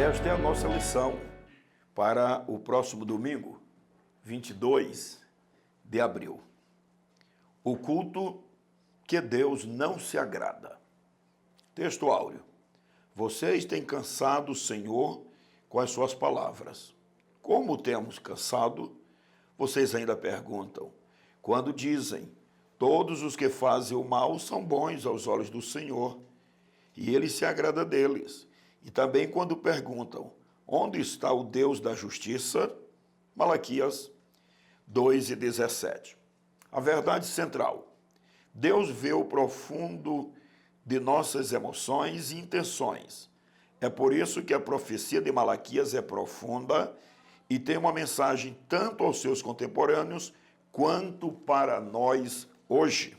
Esta é a nossa lição para o próximo domingo, 22 de abril. O culto que Deus não se agrada. Texto áureo. Vocês têm cansado o Senhor com as suas palavras. Como temos cansado? Vocês ainda perguntam. Quando dizem, todos os que fazem o mal são bons aos olhos do Senhor, e Ele se agrada deles. E também quando perguntam, onde está o Deus da justiça? Malaquias 2:17. A verdade central. Deus vê o profundo de nossas emoções e intenções. É por isso que a profecia de Malaquias é profunda e tem uma mensagem tanto aos seus contemporâneos quanto para nós hoje.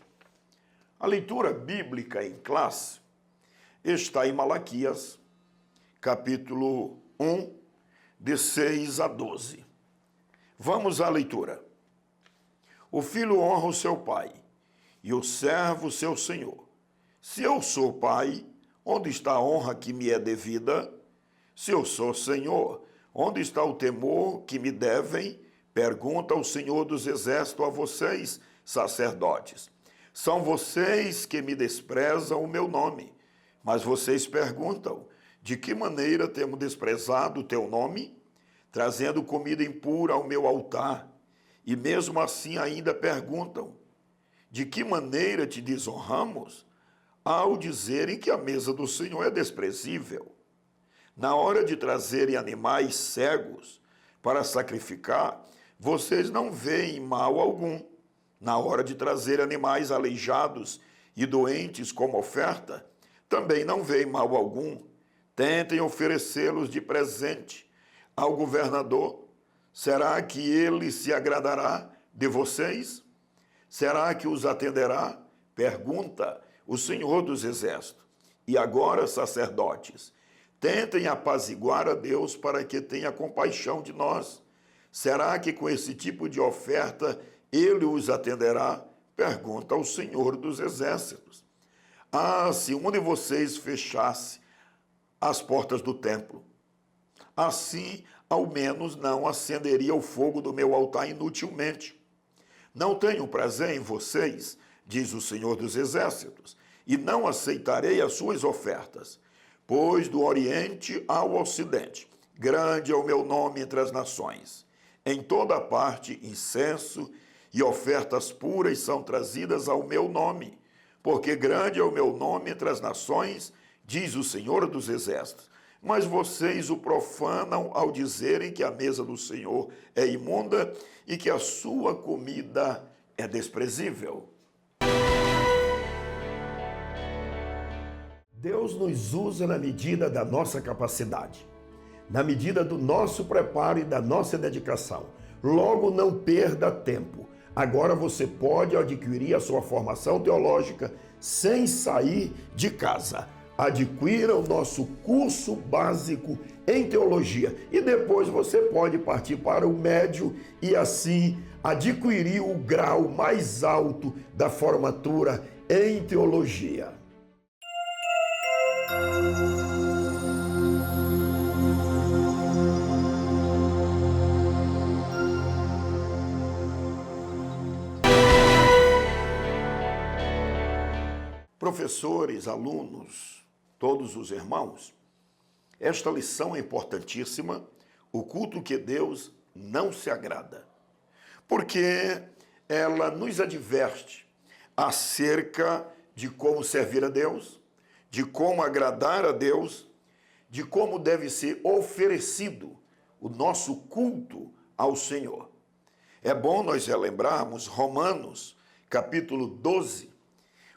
A leitura bíblica em classe está em Malaquias, capítulo 1, de 6 a 12. Vamos à leitura. O filho honra o seu pai, e o servo o seu senhor. Se eu sou pai, onde está a honra que me é devida? Se eu sou senhor, onde está o temor que me devem? Pergunta o Senhor dos Exércitos a vocês, sacerdotes. São vocês que me desprezam o meu nome. Mas vocês perguntam, de que maneira temos desprezado o teu nome? Trazendo comida impura ao meu altar. E mesmo assim ainda perguntam, de que maneira te desonramos? Ao dizerem que a mesa do Senhor é desprezível. Na hora de trazerem animais cegos para sacrificar, vocês não veem mal algum. Na hora de trazer animais aleijados e doentes como oferta, também não veem mal algum. Tentem oferecê-los de presente ao governador. Será que ele se agradará de vocês? Será que os atenderá? Pergunta o Senhor dos Exércitos. E agora, sacerdotes, tentem apaziguar a Deus para que tenha compaixão de nós. Será que com esse tipo de oferta ele os atenderá? Pergunta o Senhor dos Exércitos. Ah, se um de vocês fechasse as portas do templo, assim ao menos não acenderia o fogo do meu altar inutilmente. Não tenho prazer em vocês, diz o Senhor dos Exércitos, e não aceitarei as suas ofertas, pois do Oriente ao Ocidente, grande é o meu nome entre as nações. Em toda parte, incenso e ofertas puras são trazidas ao meu nome, porque grande é o meu nome entre as nações, diz o Senhor dos Exércitos. Mas vocês o profanam ao dizerem que a mesa do Senhor é imunda e que a sua comida é desprezível. Deus nos usa na medida da nossa capacidade, na medida do nosso preparo e da nossa dedicação. Logo, não perda tempo. Agora você pode adquirir a sua formação teológica sem sair de casa. Adquira o nosso curso básico em teologia e depois você pode partir para o médio e assim adquirir o grau mais alto da formatura em teologia. Professores, alunos, todos os irmãos, esta lição é importantíssima, o culto que Deus não se agrada, porque ela nos adverte acerca de como servir a Deus, de como agradar a Deus, de como deve ser oferecido o nosso culto ao Senhor. É bom nós relembrarmos Romanos, capítulo 12,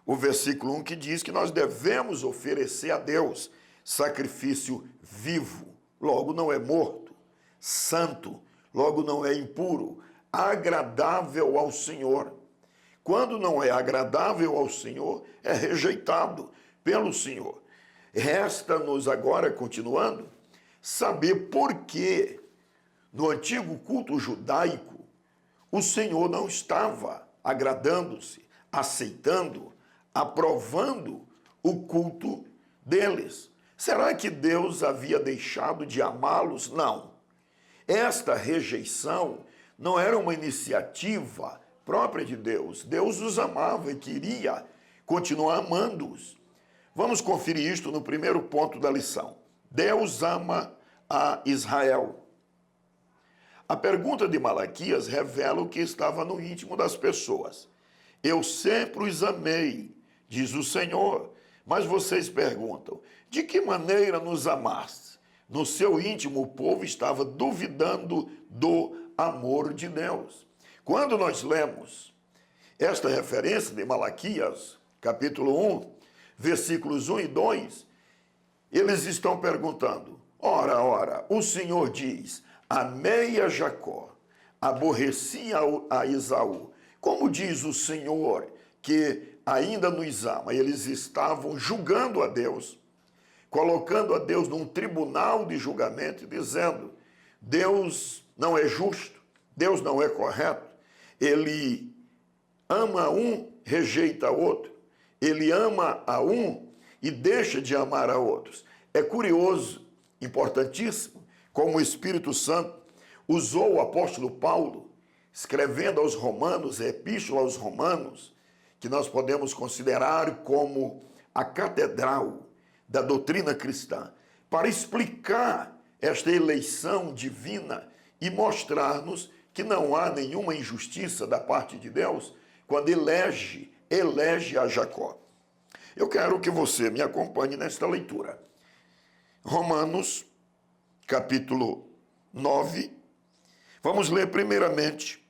o versículo 1 que diz que nós devemos oferecer a Deus sacrifício vivo, logo não é morto, santo, logo não é impuro, agradável ao Senhor. Quando não é agradável ao Senhor, é rejeitado pelo Senhor. Resta-nos agora, continuando, saber por que no antigo culto judaico o Senhor não estava agradando-se, aceitando, aprovando o culto deles. Será que Deus havia deixado de amá-los? Não. Esta rejeição não era uma iniciativa própria de Deus. Deus os amava e queria continuar amando-os. Vamos conferir isto no primeiro ponto da lição. Deus ama a Israel. A pergunta de Malaquias revela o que estava no íntimo das pessoas. Eu sempre os amei, diz o Senhor. Mas vocês perguntam, de que maneira nos amaste? No seu íntimo, o povo estava duvidando do amor de Deus. Quando nós lemos esta referência de Malaquias, capítulo 1, versículos 1 e 2, eles estão perguntando, ora, o Senhor diz, amei a Jacó, aborreci a Esaú. Como diz o Senhor que ainda nos ama? Eles estavam julgando a Deus, colocando a Deus num tribunal de julgamento, dizendo, Deus não é justo, Deus não é correto, Ele ama um, rejeita outro, Ele ama a um e deixa de amar a outros. É curioso, importantíssimo, como o Espírito Santo usou o apóstolo Paulo, escrevendo aos Romanos, a epístola aos Romanos, que nós podemos considerar como a catedral da doutrina cristã, para explicar esta eleição divina e mostrar-nos que não há nenhuma injustiça da parte de Deus quando elege a Jacó. Eu quero que você me acompanhe nesta leitura. Romanos, capítulo 9. Vamos ler primeiramente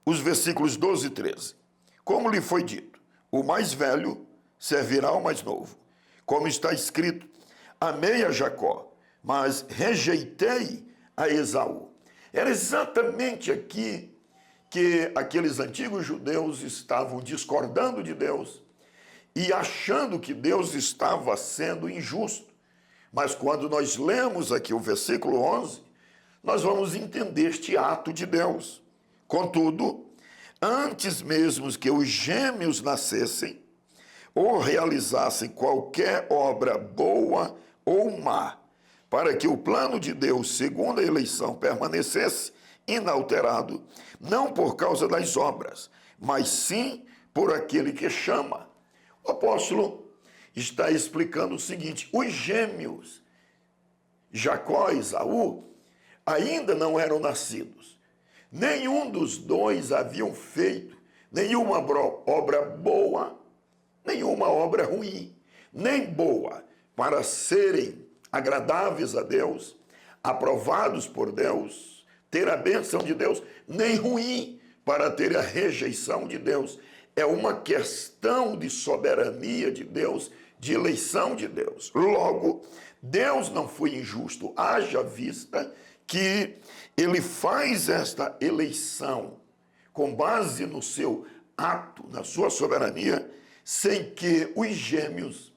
os versículos 12 e 13. Como lhe foi dito, o mais velho servirá ao mais novo. Como está escrito, amei a Jacó, mas rejeitei a Esaú. Era exatamente aqui que aqueles antigos judeus estavam discordando de Deus e achando que Deus estava sendo injusto. Mas quando nós lemos aqui o versículo 11, nós vamos entender este ato de Deus. Contudo, antes mesmo que os gêmeos nascessem ou realizassem qualquer obra boa ou má, para que o plano de Deus, segundo a eleição, permanecesse inalterado, não por causa das obras, mas sim por aquele que chama. O apóstolo está explicando o seguinte, os gêmeos, Jacó e Esaú, ainda não eram nascidos. Nenhum dos dois haviam feito nenhuma obra boa, nenhuma obra ruim, nem boa, para serem agradáveis a Deus, aprovados por Deus, ter a bênção de Deus, nem ruim para ter a rejeição de Deus. É uma questão de soberania de Deus, de eleição de Deus. Logo, Deus não foi injusto, haja vista que ele faz esta eleição com base no seu ato, na sua soberania, sem que os gêmeos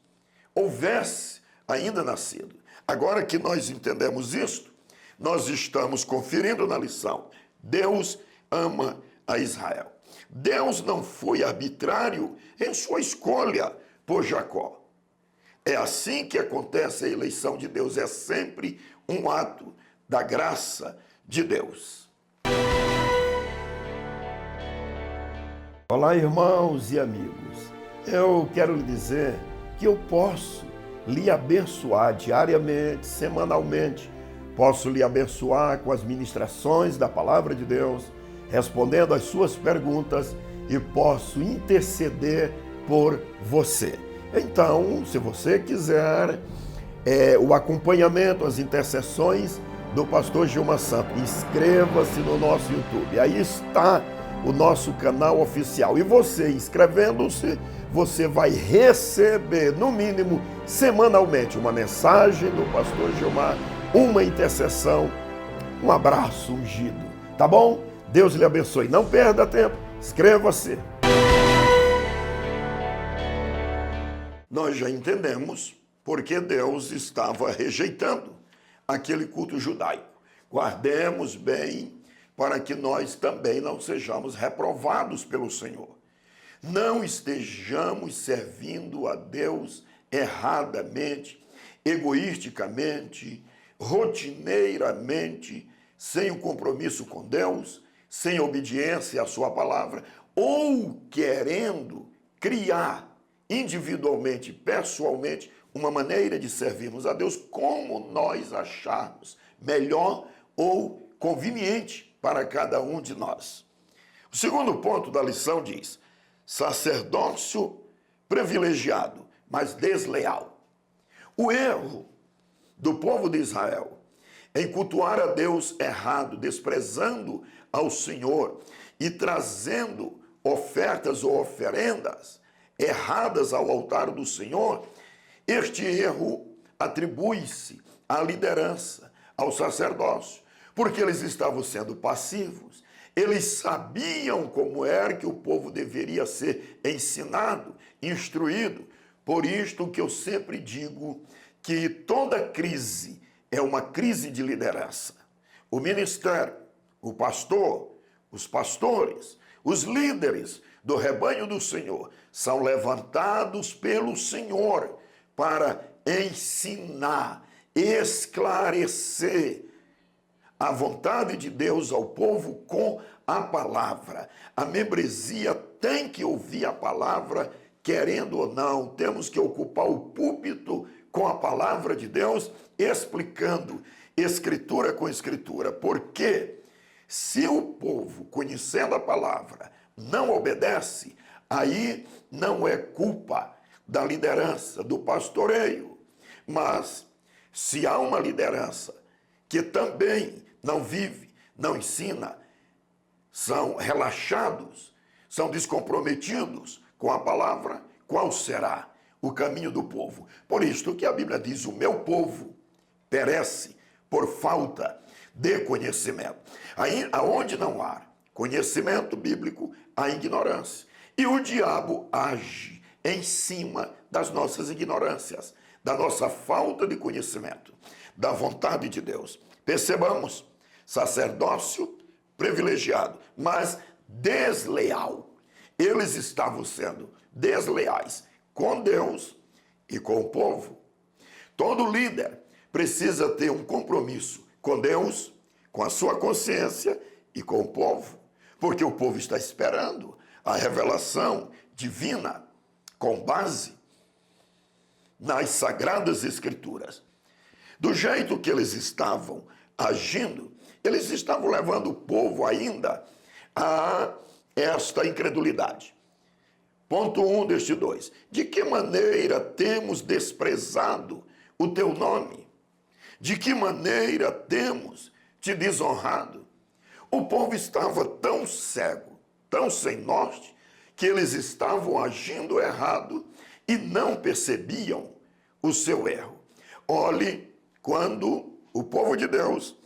houvesse ainda nascido. Agora que nós entendemos isto, nós estamos conferindo na lição. Deus ama a Israel. Deus não foi arbitrário em sua escolha por Jacó. É assim que acontece a eleição de Deus, é sempre um ato da graça de Deus. Olá, irmãos e amigos. Eu quero lhe dizer que eu posso lhe abençoar diariamente, semanalmente. Posso lhe abençoar com as ministrações da palavra de Deus, respondendo às suas perguntas e posso interceder por você. Então, se você quiser o acompanhamento, as intercessões do pastor Gilmar Santos, inscreva-se no nosso YouTube. Aí está o nosso canal oficial. E você, inscrevendo-se, você vai receber, no mínimo, semanalmente, uma mensagem do pastor Gilmar, uma intercessão, um abraço ungido. Tá bom? Deus lhe abençoe. Não perda tempo. Inscreva-se. Nós já entendemos porque Deus estava rejeitando aquele culto judaico. Guardemos bem para que nós também não sejamos reprovados pelo Senhor. Não estejamos servindo a Deus erradamente egoisticamente, rotineiramente, sem o compromisso com Deus, sem obediência à sua palavra, ou querendo criar individualmente, pessoalmente, uma maneira de servirmos a Deus como nós acharmos melhor ou conveniente para cada um de nós. O segundo ponto da lição diz: sacerdócio privilegiado, mas desleal. O erro do povo de Israel em cultuar a Deus errado, desprezando ao Senhor e trazendo ofertas ou oferendas erradas ao altar do Senhor, este erro atribui-se à liderança, ao sacerdócio, porque eles estavam sendo passivos. Eles sabiam como era que o povo deveria ser ensinado, instruído. Por isto que eu sempre digo que toda crise é uma crise de liderança. O ministério, o pastor, os pastores, os líderes do rebanho do Senhor são levantados pelo Senhor para ensinar, esclarecer a vontade de Deus ao povo com a palavra. A membresia tem que ouvir a palavra, querendo ou não. Temos que ocupar o púlpito com a palavra de Deus, explicando escritura com escritura. Porque se o povo, conhecendo a palavra, não obedece, aí não é culpa da liderança, do pastoreio. Mas se há uma liderança que também não vive, não ensina, são relaxados, são descomprometidos com a palavra, qual será o caminho do povo? Por isto que a Bíblia diz: o meu povo perece por falta de conhecimento. Aí, aonde não há conhecimento bíblico, há ignorância. E o diabo age em cima das nossas ignorâncias, da nossa falta de conhecimento, da vontade de Deus. Percebamos, sacerdócio privilegiado, mas desleal. Eles estavam sendo desleais com Deus e com o povo. Todo líder precisa ter um compromisso com Deus, com a sua consciência e com o povo, porque o povo está esperando a revelação divina com base nas sagradas escrituras. Do jeito que eles estavam agindo, eles estavam levando o povo ainda a esta incredulidade. Ponto 1 deste 2. De que maneira temos desprezado o teu nome? De que maneira temos te desonrado? O povo estava tão cego, tão sem norte, que eles estavam agindo errado e não percebiam o seu erro. Olhe, quando o povo de Deus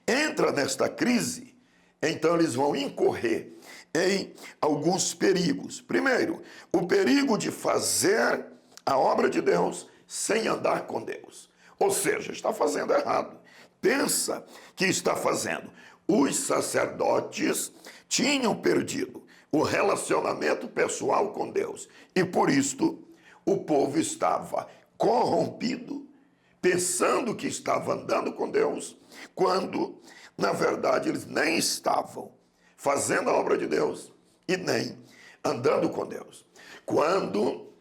entra nesta crise, então eles vão incorrer em alguns perigos. Primeiro, o perigo de fazer a obra de Deus sem andar com Deus. Ou seja, está fazendo errado. Pensa que está fazendo. Os sacerdotes tinham perdido o relacionamento pessoal com Deus. E por isto, o povo estava corrompido, pensando que estava andando com Deus, quando, na verdade, eles nem estavam fazendo a obra de Deus e nem andando com Deus. Quando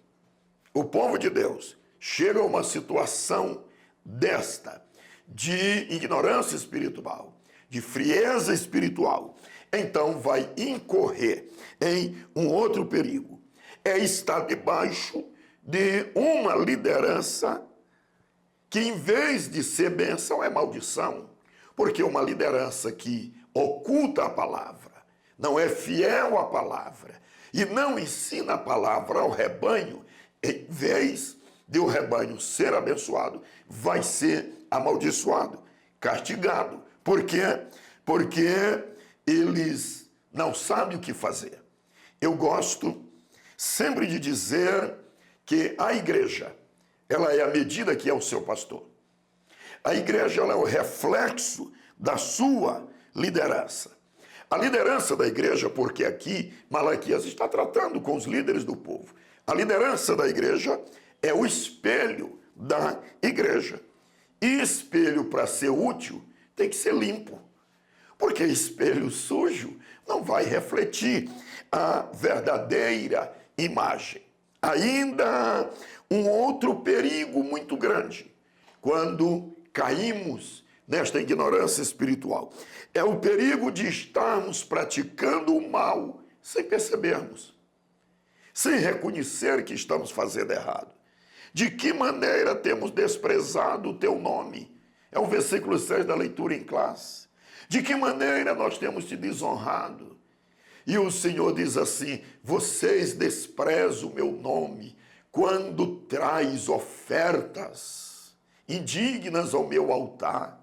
o povo de Deus chega a uma situação desta, de ignorância espiritual, de frieza espiritual, então vai incorrer em um outro perigo. É estar debaixo de uma liderança que, em vez de ser bênção, é maldição. Porque uma liderança que oculta a palavra, não é fiel à palavra e não ensina a palavra ao rebanho, em vez de o rebanho ser abençoado, vai ser amaldiçoado, castigado. Por quê? Porque eles não sabem o que fazer. Eu gosto sempre de dizer que a igreja, ela é a medida que é o seu pastor. A igreja, ela é o reflexo da sua liderança. A liderança da igreja, porque aqui Malaquias está tratando com os líderes do povo. A liderança da igreja é o espelho da igreja. E espelho, para ser útil, tem que ser limpo. Porque espelho sujo não vai refletir a verdadeira imagem. Ainda um outro perigo muito grande, quando caímos nesta ignorância espiritual, é o perigo de estarmos praticando o mal sem percebermos, sem reconhecer que estamos fazendo errado. De que maneira temos desprezado o teu nome? É o versículo 6 da leitura em classe. De que maneira nós temos te desonrado? E o Senhor diz assim: vocês desprezam o meu nome quando traz ofertas indignas ao meu altar.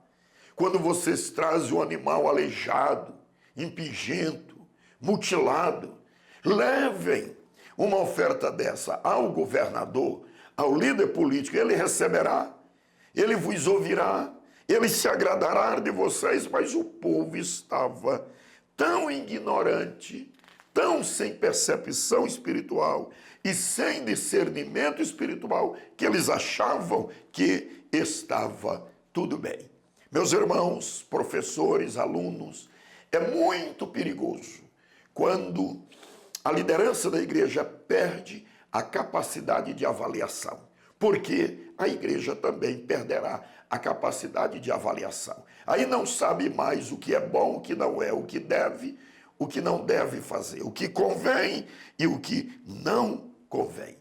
Quando vocês trazem um animal aleijado, impingento, mutilado, levem uma oferta dessa ao governador, ao líder político, ele receberá, ele vos ouvirá, ele se agradará de vocês. Mas o povo estava tão ignorante, tão sem percepção espiritual e sem discernimento espiritual, que eles achavam que estava tudo bem. Meus irmãos, professores, alunos, é muito perigoso quando a liderança da igreja perde a capacidade de avaliação, porque a igreja também perderá a capacidade de avaliação. Aí não sabe mais o que é bom, o que não é, o que não deve fazer, o que convém e o que não convém.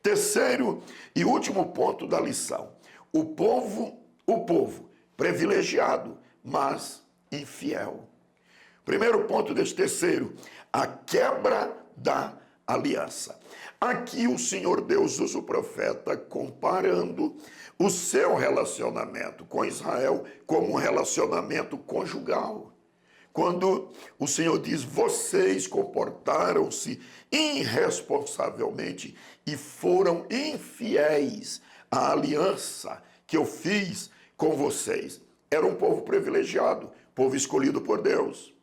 Terceiro e último ponto da lição: o povo privilegiado, mas infiel. Primeiro ponto deste terceiro: a quebra da aliança. Aqui o Senhor Deus usa o profeta comparando o seu relacionamento com Israel como um relacionamento conjugal. Quando o Senhor diz: vocês comportaram-se irresponsavelmente e foram infiéis à aliança que eu fiz com vocês. Era um povo privilegiado, povo escolhido por Deus,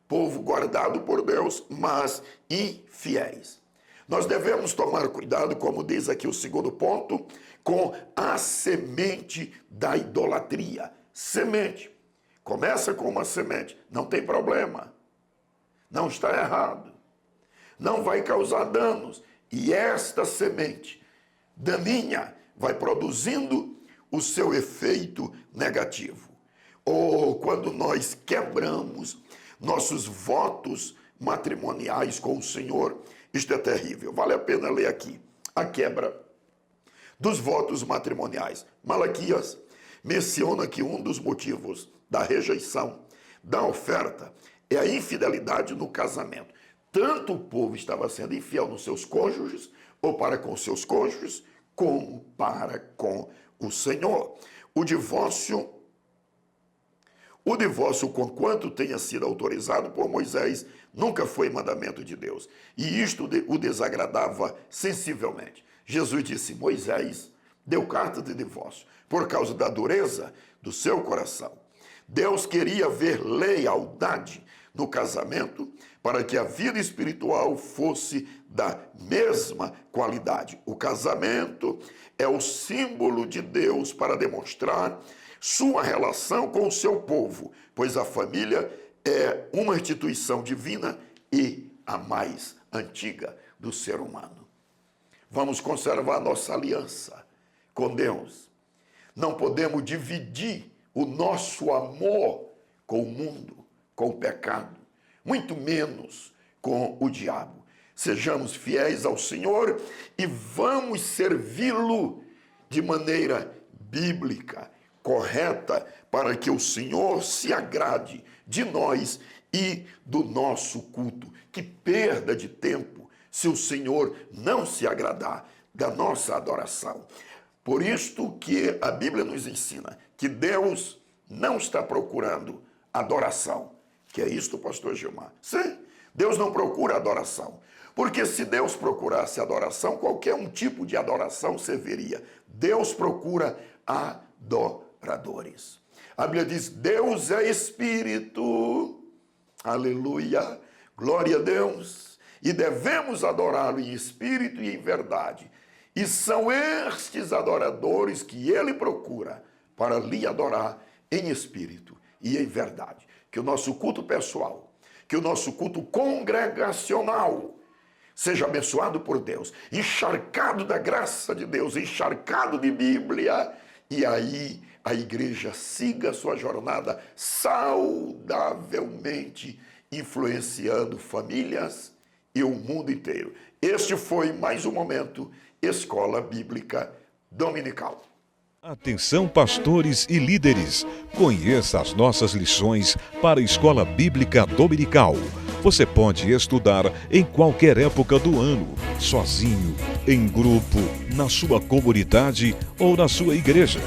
povo guardado por Deus, mas infiéis. Nós devemos tomar cuidado, como diz aqui o segundo ponto, com a semente da idolatria. Semente. Começa com uma semente, não tem problema, não está errado, não vai causar danos. E esta semente daninha vai produzindo o seu efeito negativo. Ou quando nós quebramos nossos votos matrimoniais com o Senhor, isto é terrível. Vale a pena ler aqui a quebra dos votos matrimoniais. Malaquias menciona que um dos motivos da rejeição da oferta é a infidelidade no casamento. Tanto o povo estava sendo infiel nos seus cônjuges, ou para com seus cônjuges, como para com o Senhor. O divórcio, conquanto tenha sido autorizado por Moisés, nunca foi mandamento de Deus. E isto o desagradava sensivelmente. Jesus disse: Moisés deu carta de divórcio por causa da dureza do seu coração. Deus queria ver lealdade no casamento para que a vida espiritual fosse da mesma qualidade. O casamento é o símbolo de Deus para demonstrar sua relação com o seu povo, pois a família é uma instituição divina e a mais antiga do ser humano. Vamos conservar nossa aliança com Deus. Não podemos dividir o nosso amor com o mundo, com o pecado, muito menos com o diabo. Sejamos fiéis ao Senhor e vamos servi-lo de maneira bíblica, correta, para que o Senhor se agrade de nós e do nosso culto. Que perda de tempo se o Senhor não se agradar da nossa adoração. Por isto que a Bíblia nos ensina que Deus não está procurando adoração. Que é isto, pastor Gilmar? Sim, Deus não procura adoração. Porque se Deus procurasse adoração, qualquer um tipo de adoração serviria. Deus procura adoradores. A Bíblia diz: Deus é Espírito. Aleluia, glória a Deus. E devemos adorá-lo em espírito e em verdade. E são estes adoradores que ele procura para lhe adorar em espírito e em verdade. Que o nosso culto pessoal, que o nosso culto congregacional seja abençoado por Deus, encharcado da graça de Deus, encharcado de Bíblia, e aí a igreja siga a sua jornada saudavelmente, influenciando famílias e o mundo inteiro. Este foi mais um momento Escola Bíblica Dominical. Atenção, pastores e líderes! Conheça as nossas lições para a Escola Bíblica Dominical. Você pode estudar em qualquer época do ano, sozinho, em grupo, na sua comunidade ou na sua igreja.